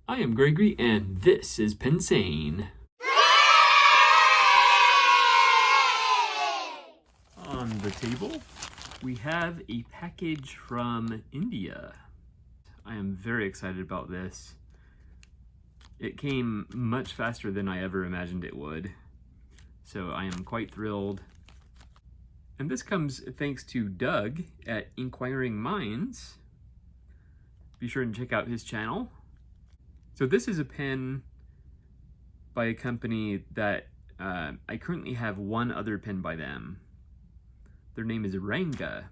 I am Gregory, and this is Pensane. On the table, we have a package from India. I am very excited about this. It came much faster than I ever imagined it would, so I am quite thrilled. And this comes thanks to Doug at Inquiring Minds. Be sure and check out his channel. So this is a pen by a company that I currently have one other pen by them. Their name is Ranga.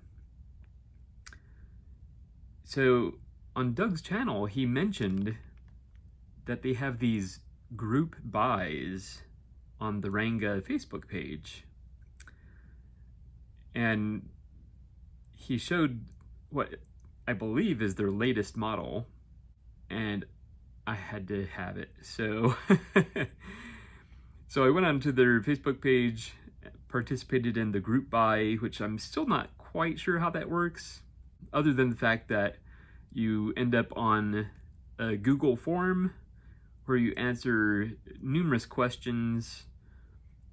So on Doug's channel, he mentioned that they have these group buys on the Ranga Facebook page. And he showed what I believe is their latest model, and I had to have it. So so I went onto their Facebook page, participated in the group buy, which I'm still not quite sure how that works, other than the fact that you end up on a Google form where you answer numerous questions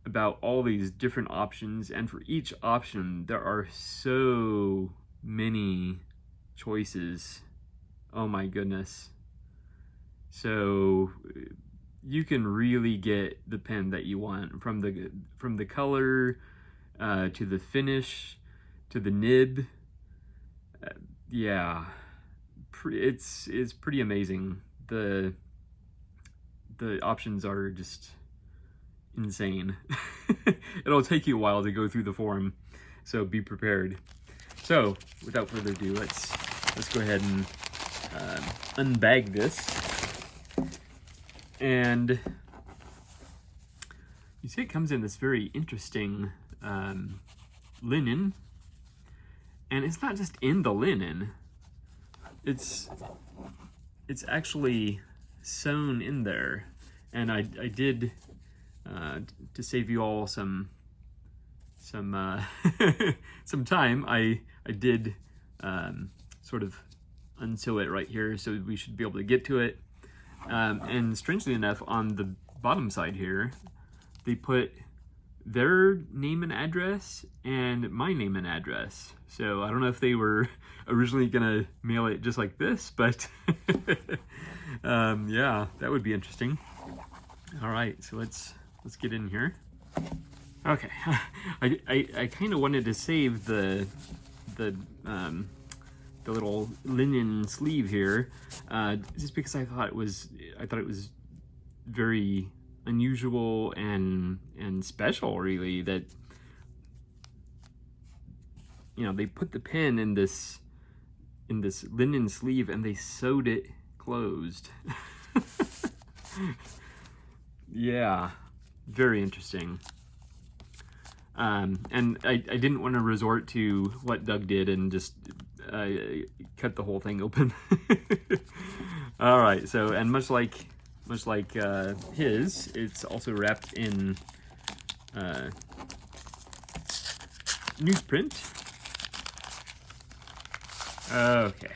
about all these different options, and for each option there are so many choices. Oh my goodness. So you can really get the pen that you want, from the color to the finish to the nib. Yeah, it's pretty amazing. The options are just insane. It'll take you a while to go through the form, so be prepared. So without further ado, let's go ahead and unbag this. And you see it comes in this very interesting linen, and it's not just in the linen, it's actually sewn in there. And I did to save you all some some time, I did sort of unsew it right here, so we should be able to get to it. And strangely enough, on the bottom side here, they put their name and address and my name and address. So I don't know if they were originally gonna mail it just like this, but yeah, that would be interesting. All right, so let's get in here. Okay, I kind of wanted to save the little linen sleeve here, just because I thought it was very unusual and special, really, that, you know, they put the pen in this linen sleeve and they sewed it closed. Yeah, very interesting. And I didn't want to resort to what Doug did and just cut the whole thing open. All right, so, and much like his, it's also wrapped in newsprint. Okay,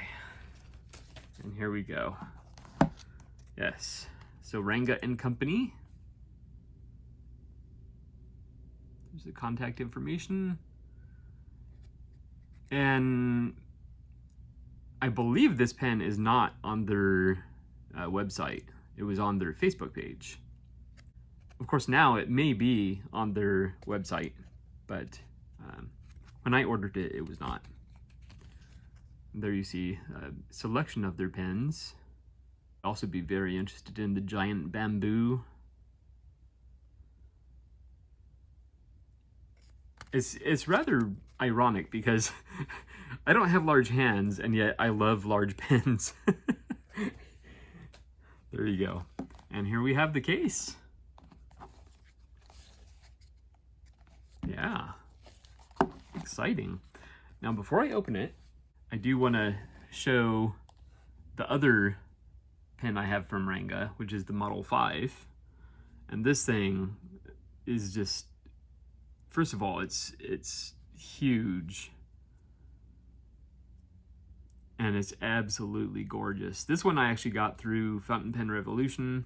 and here we go. Yes, so Ranga and Company. There's the contact information. And I believe this pen is not on their website. It was on their Facebook page. Of course, now it may be on their website, but when I ordered it, it was not. There you see a selection of their pens. I'd also be very interested in the giant bamboo. It's rather ironic because I don't have large hands, and yet I love large pens. There you go. And here we have the case. Yeah, exciting. Now, before I open it, I do want to show the other pen I have from Ranga, which is the Model 5. And this thing is just, first of all, it's huge. and it's absolutely gorgeous. This one I actually got through Fountain Pen Revolution,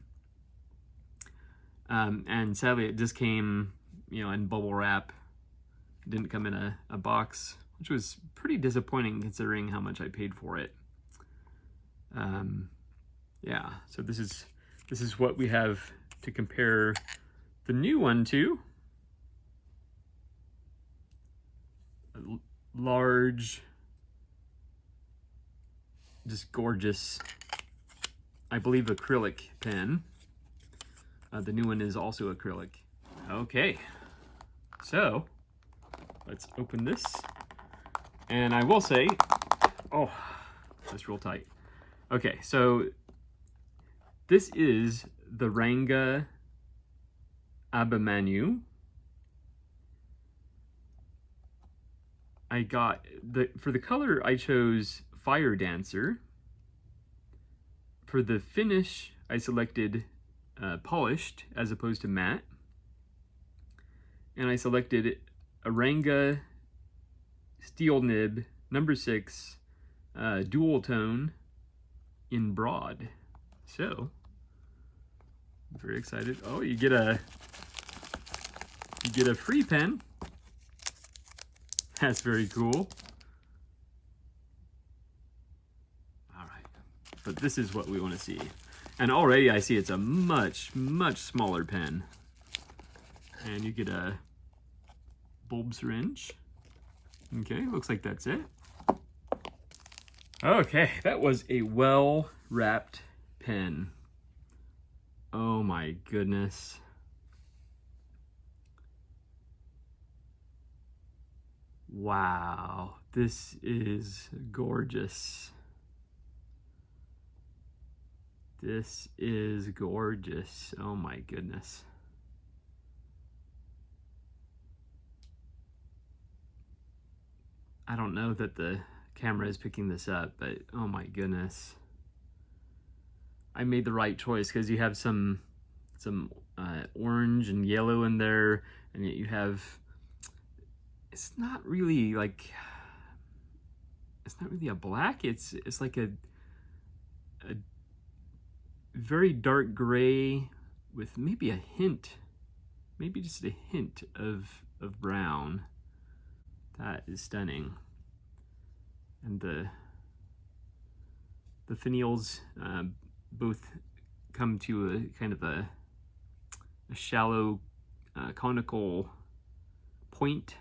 and sadly it just came, in bubble wrap. It didn't come in a box, which was pretty disappointing considering how much I paid for it. Yeah, so this is what we have to compare the new one to. A large, just gorgeous, I believe, acrylic pen. The new one is also acrylic. Okay, so let's open this. And I will say, oh, that's real tight. Okay, so this is the Ranga Abhimanyu. I got for the color I chose Fire Dancer. For the finish I selected polished as opposed to matte, and I selected a Ranga steel nib number 6 dual tone in broad. So I'm very excited. Oh, you get a free pen. That's very cool. All right, but this is what we want to see. And already I see it's a much, much smaller pen. And you get a bulb syringe. Okay, looks like that's it. Okay, that was a well-wrapped pen. Oh my goodness. Wow, this is gorgeous. This is gorgeous. Oh my goodness. I don't know that the camera is picking this up, but oh my goodness. I made the right choice because you have some orange and yellow in there, and yet you have, it's not really a black, it's like a very dark gray with maybe a hint, maybe just a hint of brown. That is stunning. And the finials both come to a kind of a shallow conical point.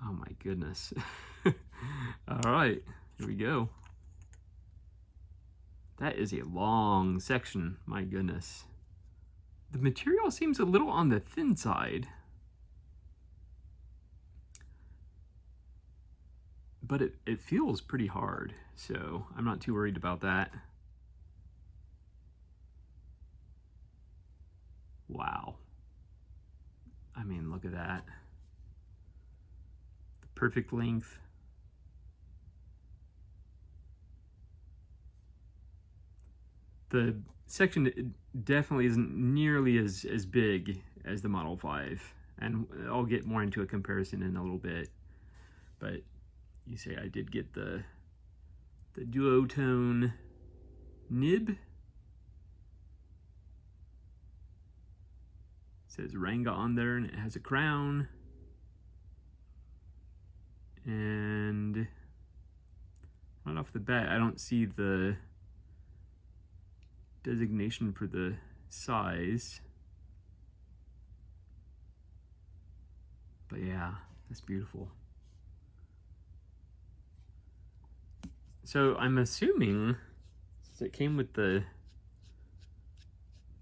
Oh my goodness. All right, here we go. That is a long section, my goodness. The material seems a little on the thin side, but it feels pretty hard, so I'm not too worried about that. Wow. I mean, look at that. The perfect length. The section definitely isn't nearly as big as the Model 5, and I'll get more into a comparison in a little bit. But you say I did get the duotone nib. It says Ranga on there, and it has a crown. And right off the bat, I don't see the designation for the size, but yeah, that's beautiful. So I'm assuming, since it came with the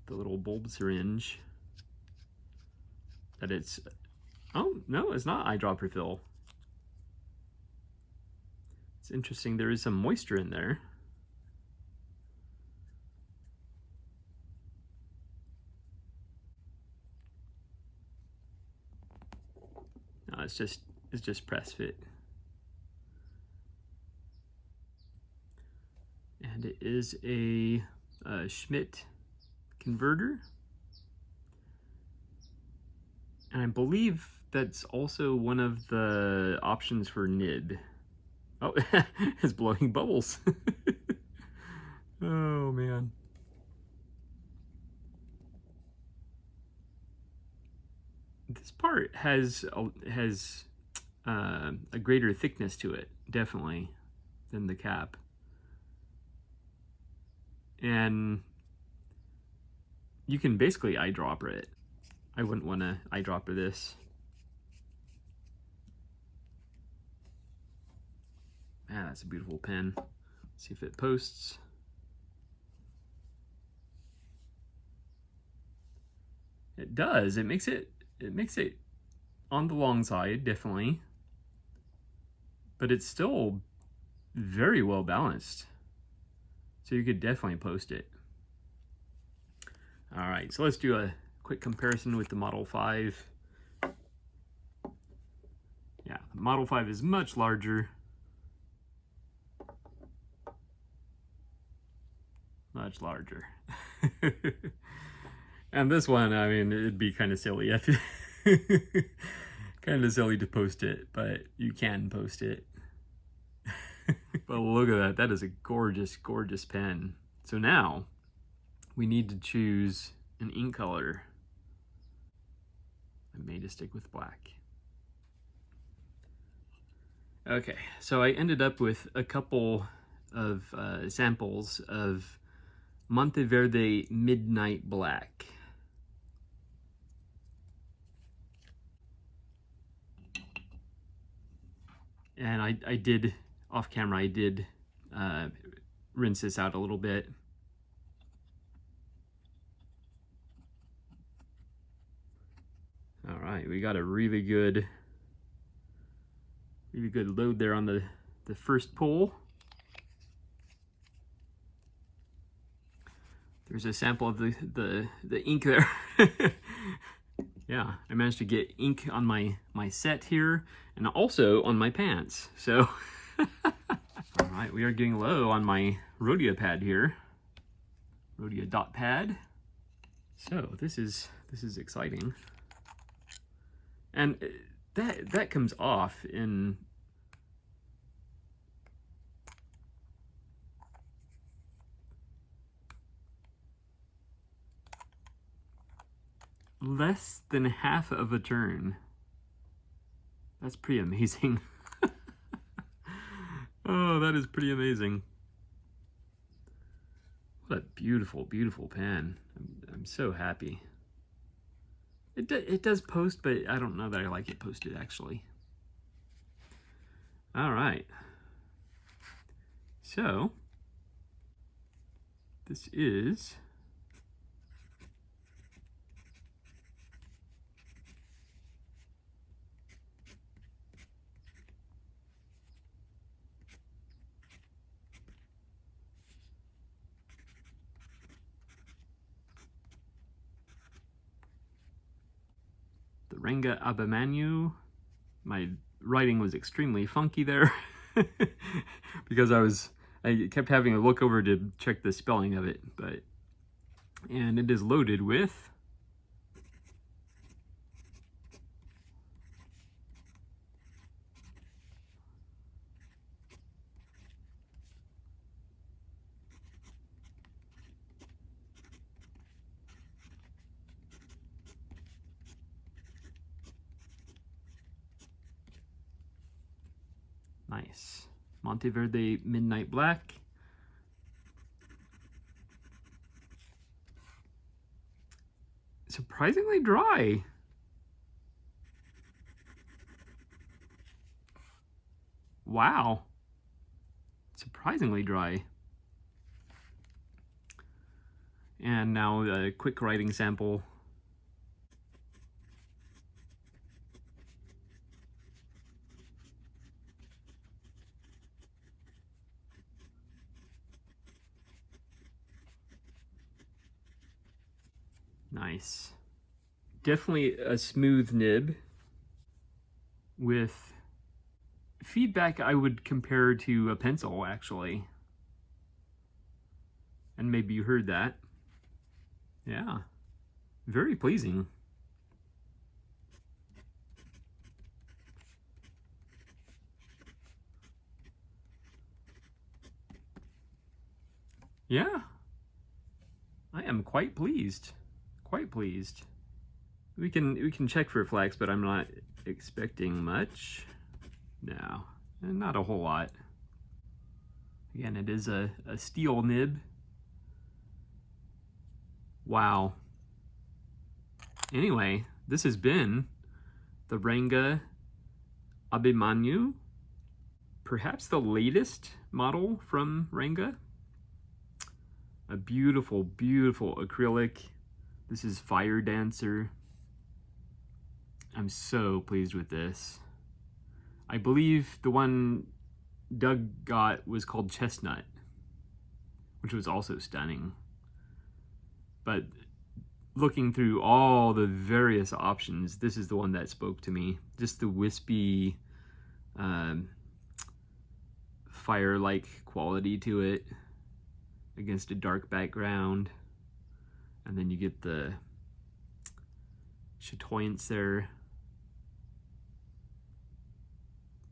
little bulb syringe, that it's, oh no, it's not eyedrop refill. It's interesting, there is some moisture in there. No, it's just press fit. And it is a Schmidt converter. And I believe that's also one of the options for nib. Oh, it's blowing bubbles. Oh man. This part has a greater thickness to it, definitely, than the cap. And you can basically eyedropper it. I wouldn't want to eyedropper this. Man, that's a beautiful pen. Let's see if it posts. It does. It makes it on the long side, definitely. But it's still very well balanced. So you could definitely post it. All right, so let's do a quick comparison with the Model 5. Yeah, the Model 5 is much larger. Much larger. And this one, I mean, it'd be kind of silly. Kind of silly to post it, but you can post it. But look at that. That is a gorgeous, gorgeous pen. So now we need to choose an ink color. I made a stick with black. Okay, so I ended up with a couple of samples of Monteverde Midnight Black. And I did, off camera, I did rinse this out a little bit. All right, we got a really good load there on the first pull. There's a sample of the ink there. Yeah, I managed to get ink on my set here and also on my pants. So, all right, we are getting low on my Rhodia pad here. Rhodia dot pad. So this is exciting. And that comes off in less than half of a turn. That's pretty amazing. Oh, that is pretty amazing. What a beautiful, beautiful pen. I'm so happy. It does post, but I don't know that I like it posted, actually. All right. So, this is the Ranga Abhimanyu. My writing was extremely funky there because I kept having to look over to check the spelling of it, and it is loaded with nice Monteverde Midnight Black. Surprisingly dry. Wow. Surprisingly dry. And now a quick writing sample. Nice. Definitely a smooth nib with feedback I would compare to a pencil, actually. And maybe you heard that. Yeah, very pleasing. Yeah, I am quite pleased. Quite pleased. We can check for flex, but I'm not expecting much. No, not a whole lot. Again, it is a steel nib. Wow. Anyway, this has been the Ranga Abhimanyu, perhaps the latest model from Ranga. A beautiful, beautiful acrylic. This is Fire Dancer. I'm so pleased with this. I believe the one Doug got was called Chestnut, which was also stunning. But looking through all the various options, this is the one that spoke to me. Just the wispy, fire-like quality to it against a dark background. And then you get the chatoyance there.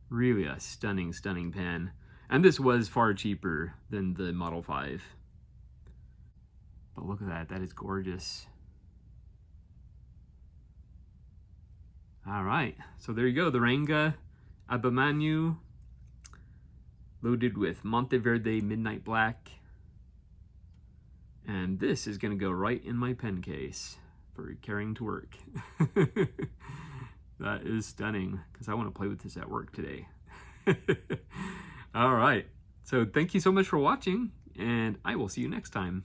Really a stunning, stunning pen. And this was far cheaper than the Model 5. But look at that, that is gorgeous. All right, so there you go, the Ranga Abhimanyu, loaded with Monteverde Midnight Black. And this is gonna go right in my pen case for carrying to work. That is stunning, because I want to play with this at work today. All right, so thank you so much for watching, and I will see you next time.